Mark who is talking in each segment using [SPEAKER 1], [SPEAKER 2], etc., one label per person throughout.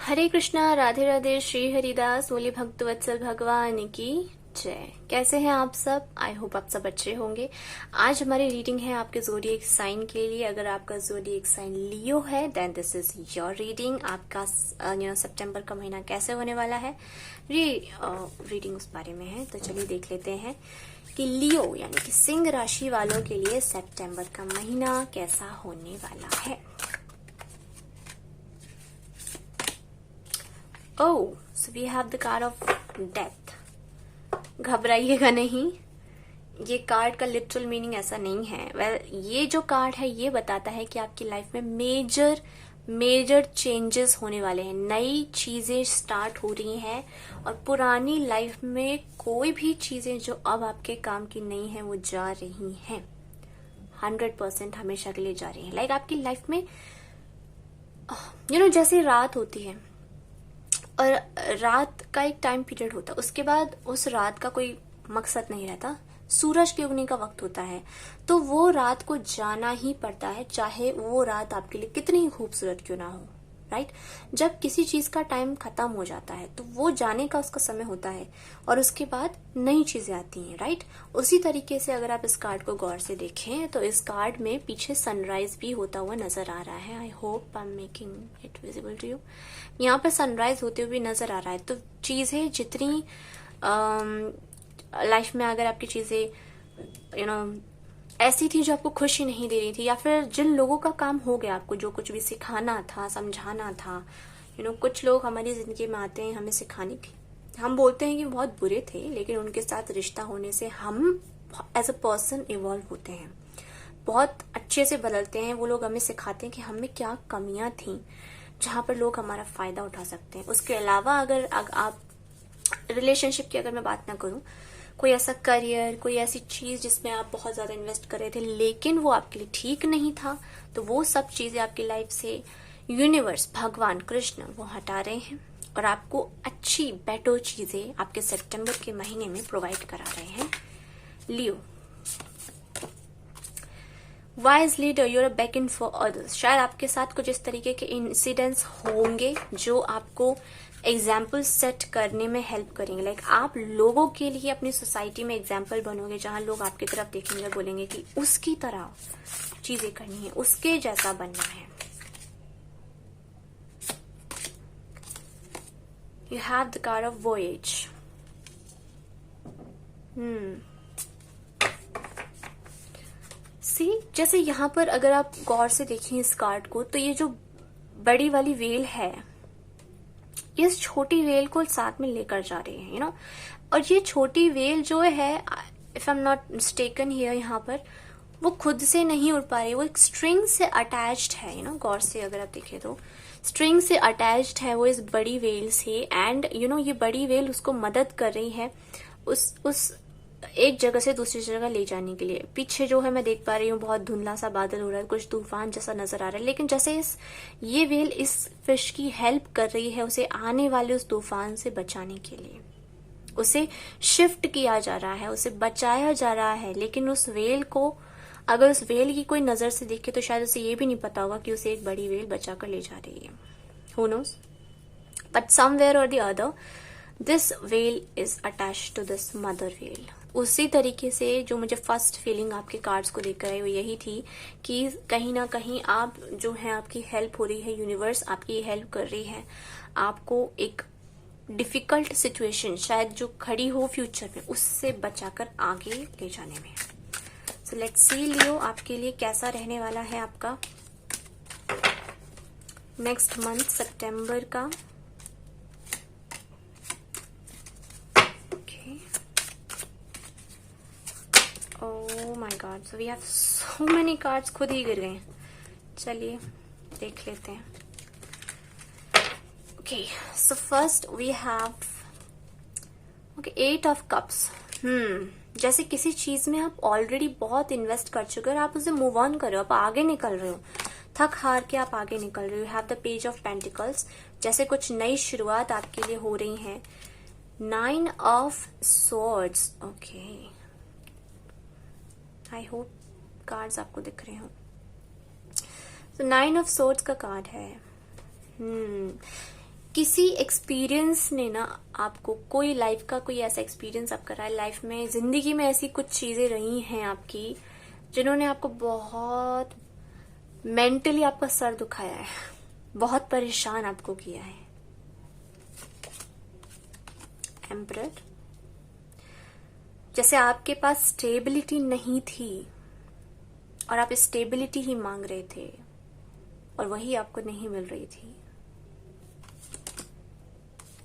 [SPEAKER 1] हरे कृष्णा, राधे राधे, श्री हरिदास, बोले भक्तवत्सल भगवान की जय। कैसे हैं आप सब? आई होप आप सब अच्छे होंगे। आज हमारी रीडिंग है आपके जोडिएक साइन के लिए। अगर आपका जोडिएक साइन लियो है then this is your reading. आपका सितंबर का महीना कैसे होने वाला है, ये रीडिंग उस बारे में है। तो चलिए देख लेते हैं कि लियो यानी कि सिंह राशि वालों के लिए सितंबर का महीना कैसा होने वाला है। Oh, so we have the card of death. घबराइएगा नहीं, ये कार्ड का लिटरल मीनिंग ऐसा नहीं है। ये जो कार्ड है ये बताता है कि आपकी लाइफ में मेजर चेंजेस होने वाले हैं, नई चीजें स्टार्ट हो रही हैं और पुरानी लाइफ में कोई भी चीजें जो अब आपके काम की नहीं है वो जा रही हैं, 100% हमेशा के लिए जा रही हैं। लाइक आपकी लाइफ में जैसे रात होती है और रात का एक टाइम पीरियड होता है, उसके बाद उस रात का कोई मकसद नहीं रहता, सूरज के उगने का वक्त होता है, तो वो रात को जाना ही पड़ता है, चाहे वो रात आपके लिए कितनी ही खूबसूरत क्यों ना हो। राइट? जब किसी चीज का टाइम खत्म हो जाता है तो वो जाने का उसका समय होता है और उसके बाद नई चीजें आती हैं। राइट? उसी तरीके से अगर आप इस कार्ड को गौर से देखें तो इस कार्ड में पीछे सनराइज भी होता हुआ नजर आ रहा है। I hope I am making it visible to you. यहाँ पर सनराइज होते हुए नजर आ रहा है। तो चीजें जितनी लाइफ में अगर आपकी चीजें ऐसी थी जो आपको खुशी नहीं दे रही थी, या फिर जिन लोगों का काम हो गया आपको जो कुछ भी सिखाना था, समझाना था, कुछ लोग हमारी जिंदगी में आते हैं हमें सिखाने की, हम बोलते हैं कि बहुत बुरे थे, लेकिन उनके साथ रिश्ता होने से हम एज अ पर्सन इवॉल्व होते हैं, बहुत अच्छे से बदलते हैं। वो लोग हमें सिखाते हैं कि हमें क्या कमियां थी जहां पर लोग हमारा फायदा उठा सकते हैं। उसके अलावा अगर आप रिलेशनशिप की अगर मैं बात ना करूं, कोई ऐसा करियर, कोई ऐसी चीज जिसमें आप बहुत ज्यादा इन्वेस्ट कर रहे थे लेकिन वो आपके लिए ठीक नहीं था, तो वो सब चीजें आपकी लाइफ से यूनिवर्स, भगवान कृष्ण वो हटा रहे हैं और आपको अच्छी बेटर चीजें आपके सितंबर के महीने में प्रोवाइड करा रहे हैं। Leo, wise leader, your back in for others. शायद आपके साथ कुछ इस तरीके के इंसिडेंट्स होंगे जो आपको एग्जाम्पल सेट करने में हेल्प करेंगे। लाइक आप लोगों के लिए अपनी सोसाइटी में एग्जाम्पल बनोगे, जहां लोग आपकी तरफ देखेंगे, बोलेंगे कि उसकी तरह चीजें करनी है, उसके जैसा बनना है। You have the card of voyage. See, जैसे यहाँ पर अगर आप गौर से देखें इस कार्ड को, तो ये जो बड़ी वाली वेल है इस छोटी वेल को साथ में लेकर जा रहे हैं, और ये छोटी वेल जो है, if I am not mistaken here, यहाँ पर वो खुद से नहीं उड़ पा रही, वो एक स्ट्रिंग से अटैच्ड है। गौर से अगर आप देखें तो स्ट्रिंग से अटैच्ड है वो इस बड़ी वेल से, एंड ये बड़ी वेल उसको मदद कर रही है उस एक जगह से दूसरी जगह ले जाने के लिए। पीछे जो है मैं देख पा रही हूँ बहुत धुंधला सा बादल हो रहा है, कुछ तूफान जैसा नजर आ रहा है, लेकिन जैसे ये वेल इस फिश की हेल्प कर रही है उसे आने वाले उस तूफान से बचाने के लिए। उसे शिफ्ट किया जा रहा है, उसे बचाया जा रहा है, लेकिन उस वेल को अगर उस वेल की कोई नजर से देखे तो शायद उसे ये भी नहीं पता होगा कि उसे एक बड़ी वेल बचा कर ले जा रही है। Who knows, but somewhere or the other this well is attached to this mother well. उसी तरीके से जो मुझे फर्स्ट फीलिंग आपके कार्ड्स को देखकर आई वो यही थी कि कहीं ना कहीं आप जो है, आपकी हेल्प हो रही है, यूनिवर्स आपकी हेल्प कर रही है आपको एक डिफिकल्ट सिचुएशन शायद जो खड़ी हो फ्यूचर में, उससे बचाकर आगे ले जाने में। सो लेट्स सी लियो आपके लिए कैसा रहने वाला है आपका नेक्स्ट मंथ सितंबर का। Oh my God, so we have so many cards, खुद ही गिर गए। चलिए देख लेते हैं। Okay, so first we have Eight of Cups। जैसे किसी चीज में आप ऑलरेडी बहुत इन्वेस्ट कर चुके हो और आप उसे मूव ऑन कर रहे हो, आप आगे निकल रहे हो, थक हार के आप आगे निकल रहे हो। You have the page of pentacles, जैसे कुछ नई शुरुआत आपके लिए हो रही है। 9 of Swords। Okay, I hope cards आपको दिख रहे हो। तो 9 ऑफ Swords का कार्ड है। किसी एक्सपीरियंस ने ना आपको, कोई लाइफ का कोई ऐसा एक्सपीरियंस आप करा है लाइफ में, जिंदगी में ऐसी कुछ चीजें रही हैं आपकी जिन्होंने आपको बहुत मेंटली आपका सर दुखाया है, बहुत परेशान आपको किया है। एम्परर, जैसे आपके पास स्टेबिलिटी नहीं थी और आप स्टेबिलिटी ही मांग रहे थे और वही आपको नहीं मिल रही थी,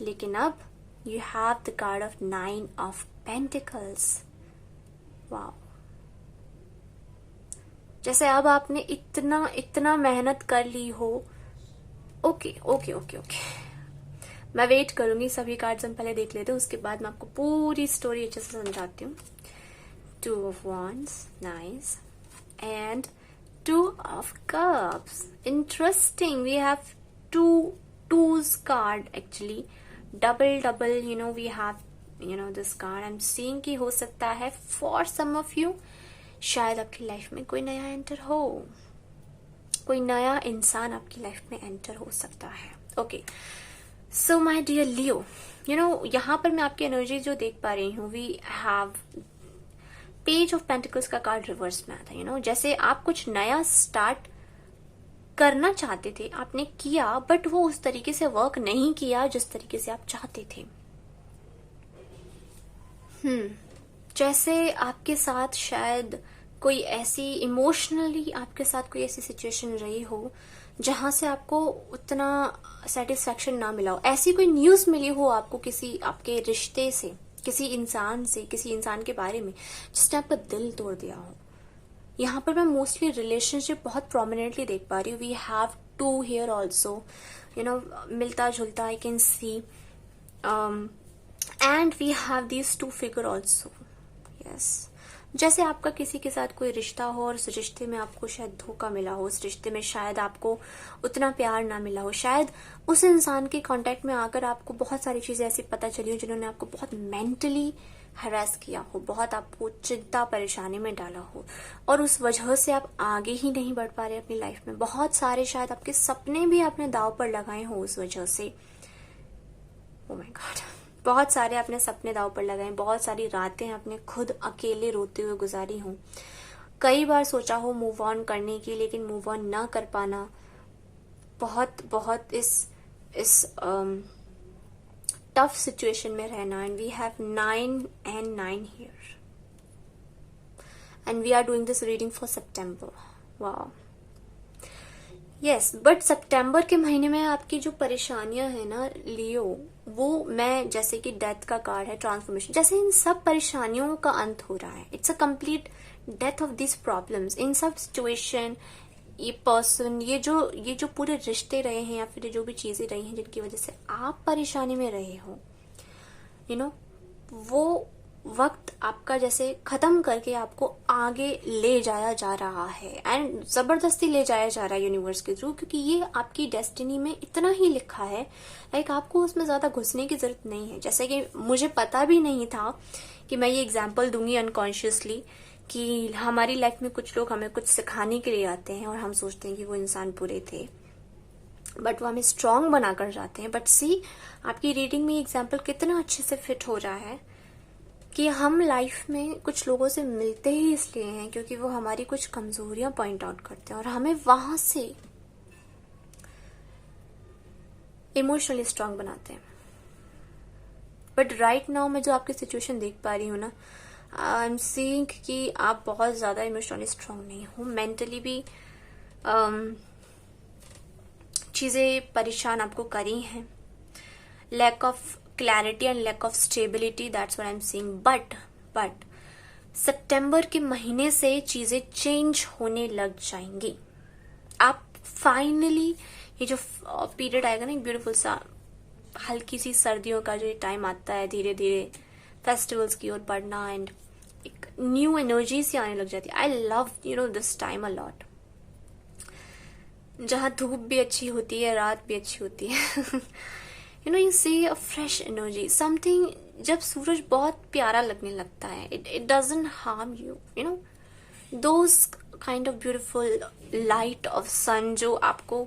[SPEAKER 1] लेकिन अब you have the card of 9 of pentacles. Wow, जैसे अब आपने इतना इतना मेहनत कर ली हो। ओके ओके ओके ओके, मैं वेट करूंगी, सभी कार्ड्स हम पहले देख लेते हैं, उसके बाद मैं आपको पूरी स्टोरी अच्छे से समझाती हूँ। 2 of Wands, nice, and 2 of Cups, interesting. We have twos card actually, double, we have this card. I'm seeing कि हो सकता है for some of you शायद आपकी लाइफ में कोई नया एंटर हो, कोई नया इंसान आपकी लाइफ में एंटर हो सकता है। ओके, सो माय डियर लियो, यहाँ पर मैं आपकी एनर्जी जो देख पा रही हूँ, we have page of pentacles का कार्ड रिवर्स में आता है। जैसे आप कुछ नया स्टार्ट करना चाहते थे, आपने किया, बट वो उस तरीके से वर्क नहीं किया जिस तरीके से आप चाहते थे। जैसे आपके साथ शायद कोई ऐसी इमोशनली आपके साथ कोई ऐसी सिचुएशन रही हो जहां से आपको उतना सेटिस्फेक्शन ना मिला हो, ऐसी कोई न्यूज मिली हो आपको किसी आपके रिश्ते से, किसी इंसान के बारे में जिसने आपका दिल तोड़ दिया हो। यहाँ पर मैं मोस्टली रिलेशनशिप बहुत प्रोमिनेंटली देख पा रही हूँ। वी हैव 2 हियर ऑल्सो, मिलता जुलता I can see, and we have these 2 figure also. Yes, जैसे आपका किसी के साथ कोई रिश्ता हो और उस रिश्ते में आपको शायद धोखा मिला हो, उस रिश्ते में शायद आपको उतना प्यार ना मिला हो, शायद उस इंसान के कांटेक्ट में आकर आपको बहुत सारी चीजें ऐसी पता चली हो जिन्होंने आपको बहुत मेंटली हरास किया हो, बहुत आपको चिंता परेशानी में डाला हो, और उस वजह से आप आगे ही नहीं बढ़ पा रहे अपनी लाइफ में। बहुत सारे शायद आपके सपने भी आपने दाव पर लगाए हो उस वजह से। ओह माय गॉड, बहुत सारे आपने सपने दाव पर लगाए, बहुत सारी रातें आपने खुद अकेले रोते हुए गुजारी हो, कई बार सोचा हो मूव ऑन करने की, लेकिन मूव ऑन ना कर पाना, बहुत इस टफ सिचुएशन में रहना। And we have 9 and 9 here, and we are doing this reading for September. Wow, yes, but सितंबर के महीने में आपकी जो परेशानियां है ना लियो, वो मैं, जैसे कि डेथ का कार्ड है, ट्रांसफॉर्मेशन, जैसे इन सब परेशानियों का अंत हो रहा है। It's a complete death of this problems. इन सब सिचुएशन, ये पर्सन, ये जो पूरे रिश्ते रहे हैं या फिर जो भी चीजें रही हैं जिनकी वजह से आप परेशानी में रहे हो, वो वक्त आपका जैसे खत्म करके आपको आगे ले जाया जा रहा है, एंड जबरदस्ती ले जाया जा रहा है यूनिवर्स के थ्रू, क्योंकि ये आपकी डेस्टिनी में इतना ही लिखा है, लाइक आपको उसमें ज्यादा घुसने की जरूरत नहीं है। जैसे कि मुझे पता भी नहीं था कि मैं ये एग्जाम्पल दूंगी अनकॉन्शियसली, कि हमारी लाइफ में कुछ लोग हमें कुछ सिखाने के लिए आते हैं और हम सोचते हैं कि वो इंसान बुरे थे, बट वो हमें स्ट्रांग बनाकर जाते हैं। बट सी, आपकी रीडिंग में एग्जाम्पल कितना अच्छे से फिट हो रहा है कि हम लाइफ में कुछ लोगों से मिलते ही इसलिए हैं क्योंकि वो हमारी कुछ कमजोरियां पॉइंट आउट करते हैं और हमें वहां से इमोशनली स्ट्रांग बनाते हैं। बट राइट नाउ मैं जो आपकी सिचुएशन देख पा रही हूँ ना, आई एम सीइंग कि आप बहुत ज्यादा इमोशनली स्ट्रांग नहीं हो, मेंटली भी चीजें परेशान आपको करी हैं, lack of clarity and lack of stability, that's what I am seeing. But सितंबर के महीने से चीजें चेंज होने लग जाएंगी। आप फाइनली, ये जो पीरियड आएगा ना, एक ब्यूटीफुल सा हल्की सी सर्दियों का जो टाइम आता है, धीरे धीरे फेस्टिवल्स की ओर बढ़ना एंड एक न्यू एनर्जी सी आने लग जाती है। I love this time a lot, जहां धूप भी अच्छी होती है, रात भी अच्छी होती है। you see a fresh energy, something, जब सूरज बहुत प्यारा लगने लगता है, it doesn't harm you, those kind of beautiful light of sun जो आपको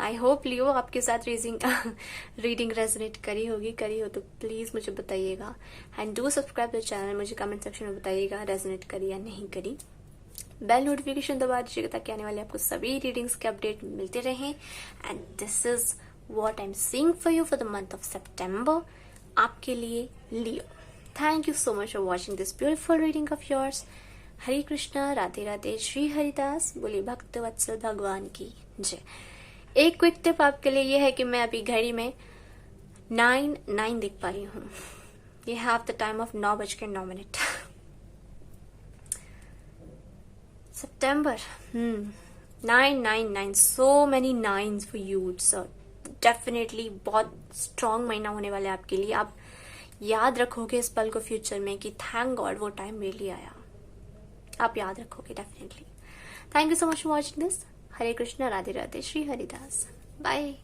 [SPEAKER 1] आई होप लियो आपके साथ रीडिंग रेजोनेट करी हो तो प्लीज मुझे बताइएगा। And do subscribe the channel, मुझे कमेंट सेक्शन में बताइएगा रेजोनेट करी या नहीं करी। बेल नोटिफिकेशन दबा दीजिएगा ताकि आने वाले आपको सभी रीडिंग्स के अपडेट मिलते रहें। And this is what I am seeing for you for the month of September, आपके लिए Leo. Thank you so much for watching this beautiful reading of yours. Hare Krishna, Radhe Radhe, Shri Haridas, बोले भक्त वत्सल भगवान की जय। एक क्विक टिप आपके लिए ये है कि मैं अभी घड़ी में 9:09 देख पा रही हूँ। ये हैव द टाइम ऑफ 9:09। सितंबर 999, so many nines for you. It's definitely बहुत स्ट्रॉन्ग महीना होने वाला है आपके लिए। आप याद रखोगे इस पल को फ्यूचर में कि थैंक गॉड वो टाइम मेरे लिए आया। आप याद रखोगे definitely. Thank you so much for watching this. Hare Krishna, Radhe Radhe, Shri Haridas, bye.